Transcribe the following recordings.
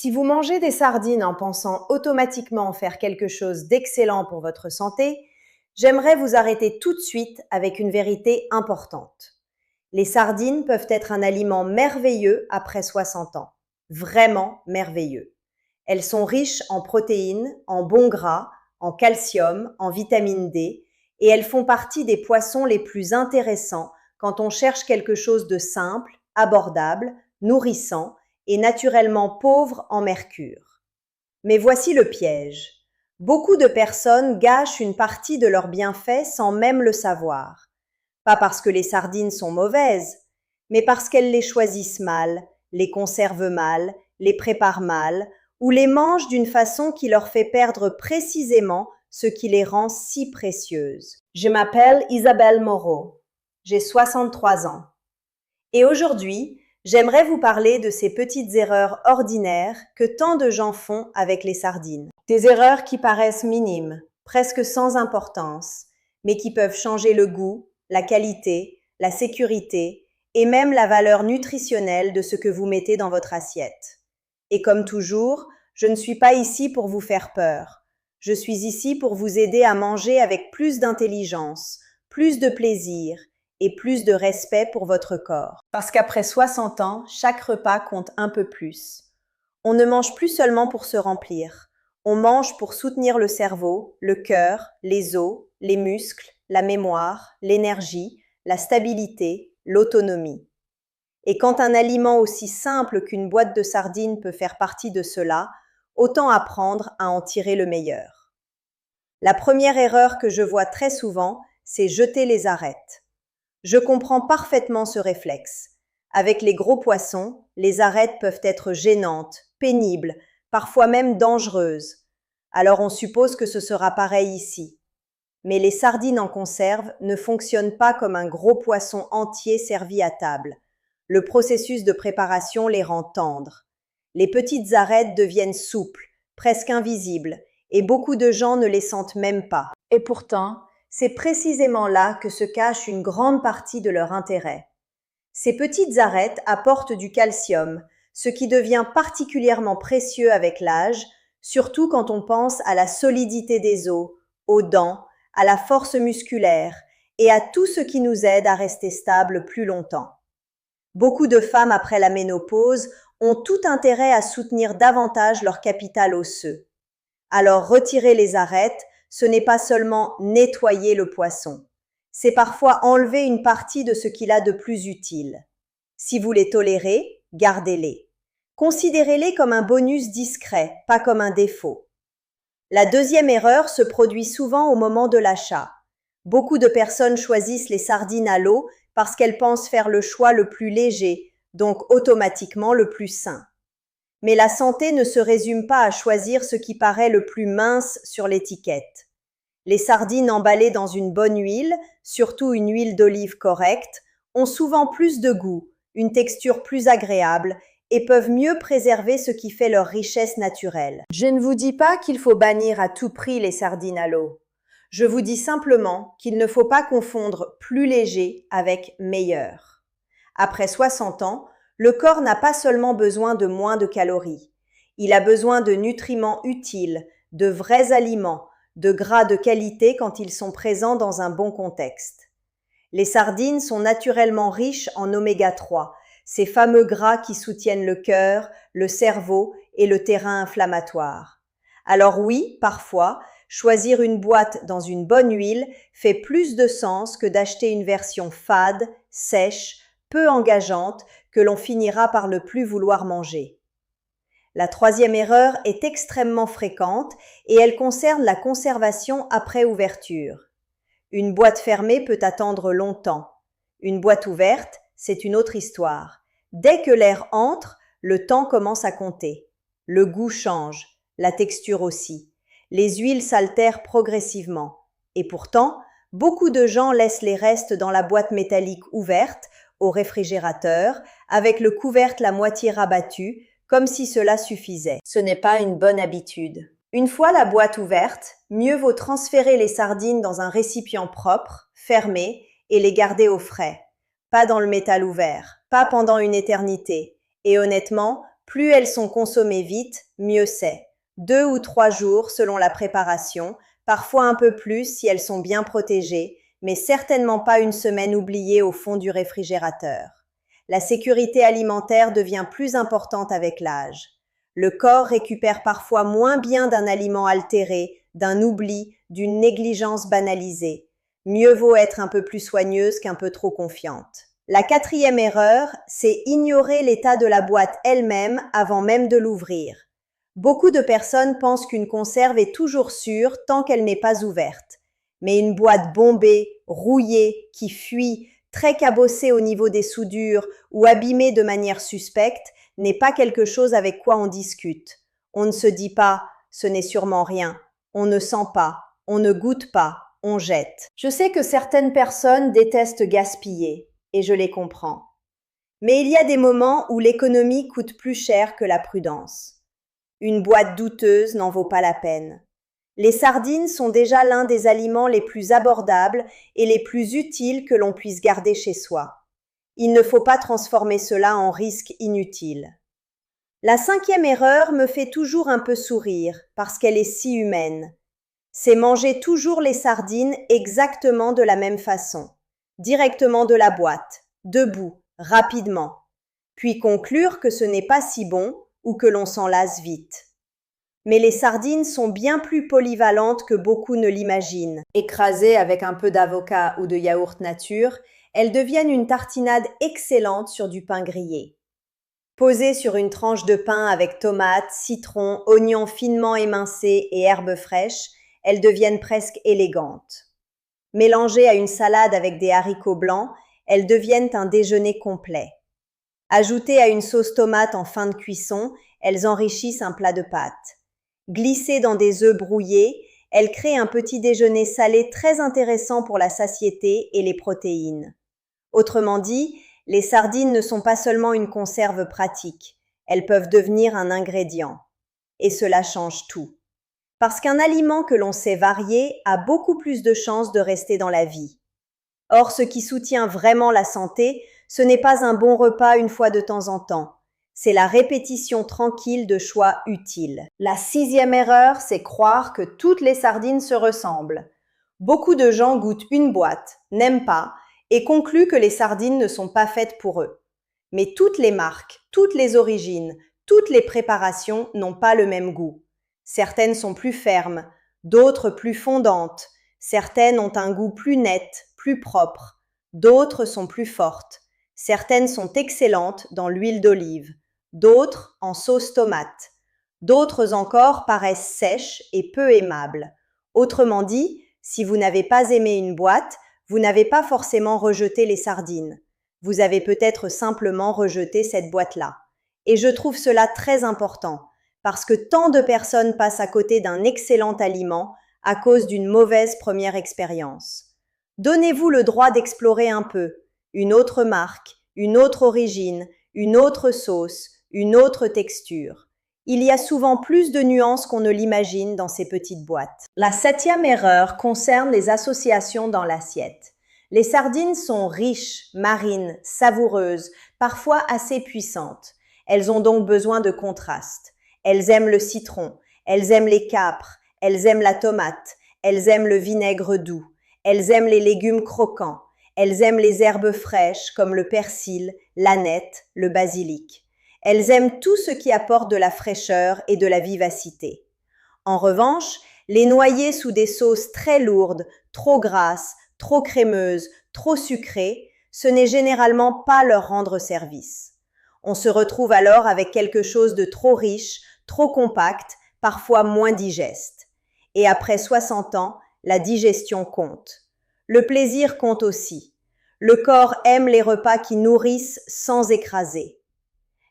Si vous mangez des sardines en pensant automatiquement faire quelque chose d'excellent pour votre santé, j'aimerais vous arrêter tout de suite avec une vérité importante. Les sardines peuvent être un aliment merveilleux après 60 ans. Vraiment merveilleux. Elles sont riches en protéines, en bons gras, en calcium, en vitamine D, et elles font partie des poissons les plus intéressants quand on cherche quelque chose de simple, abordable, nourrissant et naturellement pauvre en mercure. Mais voici le piège. Beaucoup de personnes gâchent une partie de leurs bienfaits sans même le savoir. Pas parce que les sardines sont mauvaises, mais parce qu'elles les choisissent mal, les conservent mal, les préparent mal, ou les mangent d'une façon qui leur fait perdre précisément ce qui les rend si précieuses. Je m'appelle Isabelle Moreau. J'ai 63 ans. Et aujourd'hui, j'aimerais vous parler de ces petites erreurs ordinaires que tant de gens font avec les sardines. Des erreurs qui paraissent minimes, presque sans importance, mais qui peuvent changer le goût, la qualité, la sécurité et même la valeur nutritionnelle de ce que vous mettez dans votre assiette. Et comme toujours, je ne suis pas ici pour vous faire peur. Je suis ici pour vous aider à manger avec plus d'intelligence, plus de plaisir et plus de respect pour votre corps. Parce qu'après 60 ans, chaque repas compte un peu plus. On ne mange plus seulement pour se remplir. On mange pour soutenir le cerveau, le cœur, les os, les muscles, la mémoire, l'énergie, la stabilité, l'autonomie. Et quand un aliment aussi simple qu'une boîte de sardines peut faire partie de cela, autant apprendre à en tirer le meilleur. La première erreur que je vois très souvent, c'est jeter les arêtes. Je comprends parfaitement ce réflexe. Avec les gros poissons, les arêtes peuvent être gênantes, pénibles, parfois même dangereuses. Alors on suppose que ce sera pareil ici. Mais les sardines en conserve ne fonctionnent pas comme un gros poisson entier servi à table. Le processus de préparation les rend tendres. Les petites arêtes deviennent souples, presque invisibles, et beaucoup de gens ne les sentent même pas. Et pourtant, c'est précisément là que se cache une grande partie de leur intérêt. Ces petites arêtes apportent du calcium, ce qui devient particulièrement précieux avec l'âge, surtout quand on pense à la solidité des os, aux dents, à la force musculaire et à tout ce qui nous aide à rester stable plus longtemps. Beaucoup de femmes après la ménopause ont tout intérêt à soutenir davantage leur capital osseux. Alors retirer les arêtes, ce n'est pas seulement nettoyer le poisson, c'est parfois enlever une partie de ce qu'il a de plus utile. Si vous les tolérez, gardez-les. Considérez-les comme un bonus discret, pas comme un défaut. La deuxième erreur se produit souvent au moment de l'achat. Beaucoup de personnes choisissent les sardines à l'eau parce qu'elles pensent faire le choix le plus léger, donc automatiquement le plus sain. Mais la santé ne se résume pas à choisir ce qui paraît le plus mince sur l'étiquette. Les sardines emballées dans une bonne huile, surtout une huile d'olive correcte, ont souvent plus de goût, une texture plus agréable et peuvent mieux préserver ce qui fait leur richesse naturelle. Je ne vous dis pas qu'il faut bannir à tout prix les sardines à l'eau. Je vous dis simplement qu'il ne faut pas confondre plus léger avec meilleur. Après 60 ans, le corps n'a pas seulement besoin de moins de calories. Il a besoin de nutriments utiles, de vrais aliments, de gras de qualité quand ils sont présents dans un bon contexte. Les sardines sont naturellement riches en oméga 3, ces fameux gras qui soutiennent le cœur, le cerveau et le terrain inflammatoire. Alors oui, parfois, choisir une boîte dans une bonne huile fait plus de sens que d'acheter une version fade, sèche, peu engageante, que l'on finira par ne plus vouloir manger. La troisième erreur est extrêmement fréquente et elle concerne la conservation après ouverture. Une boîte fermée peut attendre longtemps. Une boîte ouverte, c'est une autre histoire. Dès que l'air entre, le temps commence à compter. Le goût change, la texture aussi. Les huiles s'altèrent progressivement. Et pourtant, beaucoup de gens laissent les restes dans la boîte métallique ouverte, au réfrigérateur, avec le couvercle à moitié rabattu, comme si cela suffisait. Ce n'est pas une bonne habitude. Une fois la boîte ouverte, mieux vaut transférer les sardines dans un récipient propre, fermé, et les garder au frais. Pas dans le métal ouvert, pas pendant une éternité. Et honnêtement, Plus elles sont consommées vite, mieux c'est. 2 ou 3 jours selon la préparation, parfois un peu plus si elles sont bien protégées, mais certainement pas une semaine oubliée au fond du réfrigérateur. La sécurité alimentaire devient plus importante avec l'âge. Le corps récupère parfois moins bien d'un aliment altéré, d'un oubli, d'une négligence banalisée. Mieux vaut être un peu plus soigneuse qu'un peu trop confiante. La 4e erreur, c'est ignorer l'état de la boîte elle-même avant même de l'ouvrir. Beaucoup de personnes pensent qu'une conserve est toujours sûre tant qu'elle n'est pas ouverte. Mais une boîte bombée, rouillée, qui fuit, très cabossée au niveau des soudures ou abîmée de manière suspecte n'est pas quelque chose avec quoi on discute. On ne se dit pas « ce n'est sûrement rien », on ne sent pas, on ne goûte pas, on jette. Je sais que certaines personnes détestent gaspiller, et je les comprends. Mais il y a des moments où l'économie coûte plus cher que la prudence. Une boîte douteuse n'en vaut pas la peine. Les sardines sont déjà l'un des aliments les plus abordables et les plus utiles que l'on puisse garder chez soi. Il ne faut pas transformer cela en risque inutile. La 5e erreur me fait toujours un peu sourire parce qu'elle est si humaine. C'est manger toujours les sardines exactement de la même façon, directement de la boîte, debout, rapidement, puis conclure que ce n'est pas si bon ou que l'on s'en lasse vite. Mais les sardines sont bien plus polyvalentes que beaucoup ne l'imaginent. Écrasées avec un peu d'avocat ou de yaourt nature, elles deviennent une tartinade excellente sur du pain grillé. Posées sur une tranche de pain avec tomates, citrons, oignons finement émincés et herbes fraîches, elles deviennent presque élégantes. Mélangées à une salade avec des haricots blancs, elles deviennent un déjeuner complet. Ajoutées à une sauce tomate en fin de cuisson, elles enrichissent un plat de pâtes. Glissées dans des œufs brouillés, elles créent un petit déjeuner salé très intéressant pour la satiété et les protéines. Autrement dit, les sardines ne sont pas seulement une conserve pratique, elles peuvent devenir un ingrédient. Et cela change tout. Parce qu'un aliment que l'on sait varier a beaucoup plus de chances de rester dans la vie. Or, ce qui soutient vraiment la santé, ce n'est pas un bon repas une fois de temps en temps. C'est la répétition tranquille de choix utiles. La 6e erreur, c'est croire que toutes les sardines se ressemblent. Beaucoup de gens goûtent une boîte, n'aiment pas, et concluent que les sardines ne sont pas faites pour eux. Mais toutes les marques, toutes les origines, toutes les préparations n'ont pas le même goût. Certaines sont plus fermes, d'autres plus fondantes, certaines ont un goût plus net, plus propre, d'autres sont plus fortes, certaines sont excellentes dans l'huile d'olive, d'autres en sauce tomate, d'autres encore paraissent sèches et peu aimables. Autrement dit, si vous n'avez pas aimé une boîte, vous n'avez pas forcément rejeté les sardines. Vous avez peut-être simplement rejeté cette boîte-là. Et je trouve cela très important, parce que tant de personnes passent à côté d'un excellent aliment à cause d'une mauvaise première expérience. Donnez-vous le droit d'explorer un peu, une autre marque, une autre origine, une autre sauce, une autre texture. Il y a souvent plus de nuances qu'on ne l'imagine dans ces petites boîtes. La 7e erreur concerne les associations dans l'assiette. Les sardines sont riches, marines, savoureuses, parfois assez puissantes. Elles ont donc besoin de contraste. Elles aiment le citron, elles aiment les capres, elles aiment la tomate, elles aiment le vinaigre doux, elles aiment les légumes croquants, elles aiment les herbes fraîches comme le persil, l'aneth, le basilic. Elles aiment tout ce qui apporte de la fraîcheur et de la vivacité. En revanche, les noyer sous des sauces très lourdes, trop grasses, trop crémeuses, trop sucrées, ce n'est généralement pas leur rendre service. On se retrouve alors avec quelque chose de trop riche, trop compact, parfois moins digeste. Et après 60 ans, la digestion compte. Le plaisir compte aussi. Le corps aime les repas qui nourrissent sans écraser.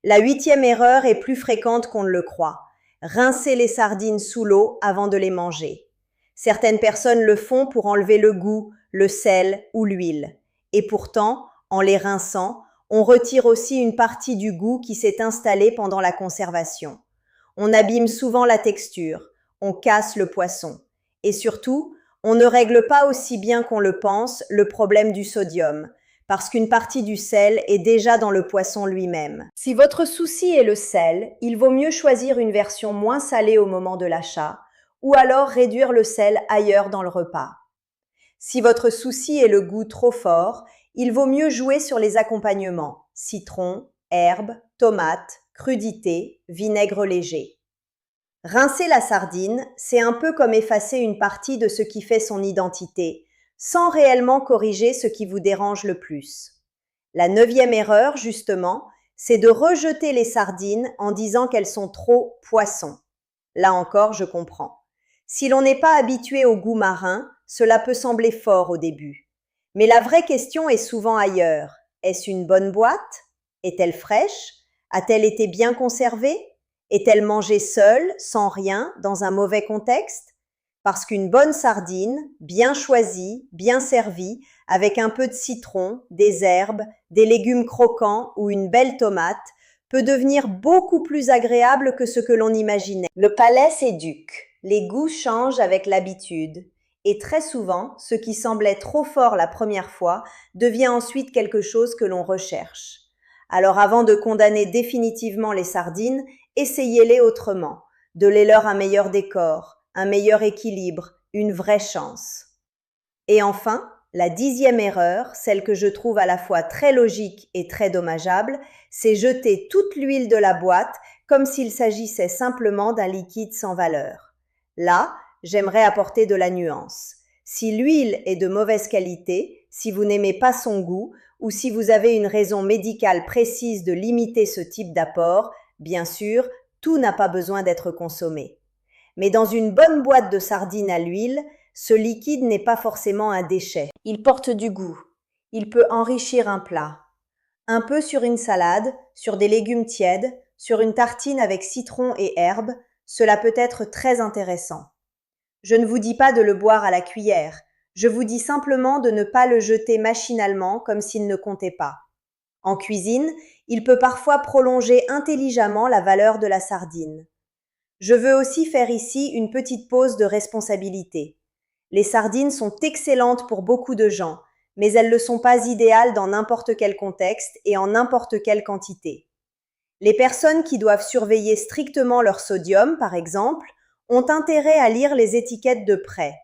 La 8e erreur est plus fréquente qu'on ne le croit. Rincer les sardines sous l'eau avant de les manger. Certaines personnes le font pour enlever le goût, le sel ou l'huile. Et pourtant, en les rinçant, on retire aussi une partie du goût qui s'est installé pendant la conservation. On abîme souvent la texture, on casse le poisson. Et surtout, on ne règle pas aussi bien qu'on le pense le problème du sodium, parce qu'une partie du sel est déjà dans le poisson lui-même. Si votre souci est le sel, il vaut mieux choisir une version moins salée au moment de l'achat, ou alors réduire le sel ailleurs dans le repas. Si votre souci est le goût trop fort, il vaut mieux jouer sur les accompagnements: citron, herbes, tomates, crudités, vinaigre léger. Rincer la sardine, c'est un peu comme effacer une partie de ce qui fait son identité, sans réellement corriger ce qui vous dérange le plus. La 9e erreur, justement, c'est de rejeter les sardines en disant qu'elles sont trop poisson. Là encore, je comprends. Si l'on n'est pas habitué au goût marin, cela peut sembler fort au début. Mais la vraie question est souvent ailleurs. Est-ce une bonne boîte? Est-elle fraîche? A-t-elle été bien conservée? Est-elle mangée seule, sans rien, dans un mauvais contexte? Parce qu'une bonne sardine, bien choisie, bien servie, avec un peu de citron, des herbes, des légumes croquants ou une belle tomate, peut devenir beaucoup plus agréable que ce que l'on imaginait. Le palais s'éduque, les goûts changent avec l'habitude, et très souvent, ce qui semblait trop fort la première fois devient ensuite quelque chose que l'on recherche. Alors avant de condamner définitivement les sardines, essayez-les autrement. Donnez-leur un meilleur décor, un meilleur équilibre, une vraie chance. Et enfin, la 10e erreur, celle que je trouve à la fois très logique et très dommageable, c'est jeter toute l'huile de la boîte comme s'il s'agissait simplement d'un liquide sans valeur. Là, j'aimerais apporter de la nuance. Si l'huile est de mauvaise qualité, si vous n'aimez pas son goût, ou si vous avez une raison médicale précise de limiter ce type d'apport, bien sûr, tout n'a pas besoin d'être consommé. Mais dans une bonne boîte de sardines à l'huile, ce liquide n'est pas forcément un déchet. Il porte du goût. Il peut enrichir un plat. Un peu sur une salade, sur des légumes tièdes, sur une tartine avec citron et herbes, cela peut être très intéressant. Je ne vous dis pas de le boire à la cuillère, je vous dis simplement de ne pas le jeter machinalement comme s'il ne comptait pas. En cuisine, il peut parfois prolonger intelligemment la valeur de la sardine. Je veux aussi faire ici une petite pause de responsabilité. Les sardines sont excellentes pour beaucoup de gens, mais elles ne sont pas idéales dans n'importe quel contexte et en n'importe quelle quantité. Les personnes qui doivent surveiller strictement leur sodium, par exemple, ont intérêt à lire les étiquettes de près.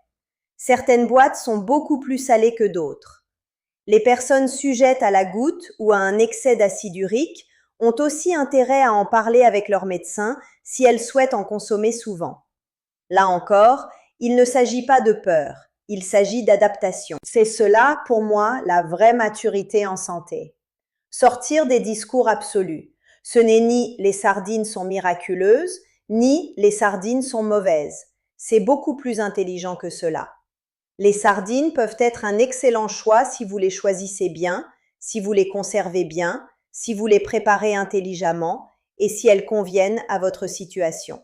Certaines boîtes sont beaucoup plus salées que d'autres. Les personnes sujettes à la goutte ou à un excès d'acide urique ont aussi intérêt à en parler avec leur médecin si elles souhaitent en consommer souvent. Là encore, il ne s'agit pas de peur, il s'agit d'adaptation. C'est cela, pour moi, la vraie maturité en santé. Sortir des discours absolus. Ce n'est ni les sardines sont miraculeuses, ni les sardines sont mauvaises. C'est beaucoup plus intelligent que cela. Les sardines peuvent être un excellent choix si vous les choisissez bien, si vous les conservez bien, si vous les préparez intelligemment et si elles conviennent à votre situation.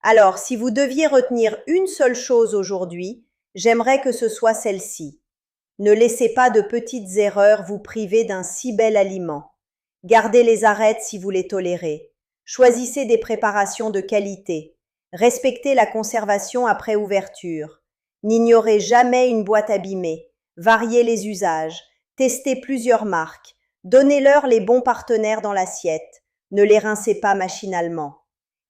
Alors, si vous deviez retenir une seule chose aujourd'hui, j'aimerais que ce soit celle-ci. Ne laissez pas de petites erreurs vous priver d'un si bel aliment. Gardez les arêtes si vous les tolérez. Choisissez des préparations de qualité. Respectez la conservation après ouverture. N'ignorez jamais une boîte abîmée. Variez les usages. Testez plusieurs marques. Donnez-leur les bons partenaires dans l'assiette. Ne les rincez pas machinalement.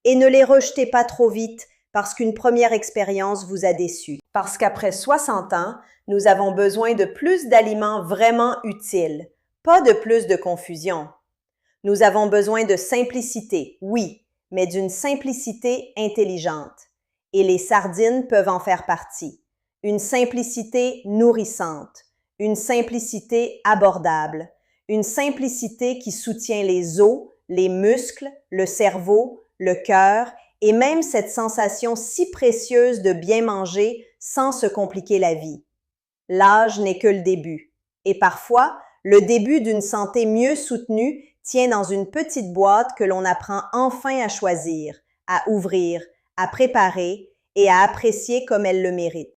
Et ne les rejetez pas trop vite parce qu'une première expérience vous a déçu. Parce qu'après 60 ans, nous avons besoin de plus d'aliments vraiment utiles, pas de plus de confusion. Nous avons besoin de simplicité, oui, mais d'une simplicité intelligente. Et les sardines peuvent en faire partie. Une simplicité nourrissante, une simplicité abordable, une simplicité qui soutient les os, les muscles, le cerveau, le cœur et même cette sensation si précieuse de bien manger sans se compliquer la vie. L'âge n'est que le début. Et parfois, le début d'une santé mieux soutenue tient dans une petite boîte que l'on apprend enfin à choisir, à ouvrir, à préparer et à apprécier comme elle le mérite.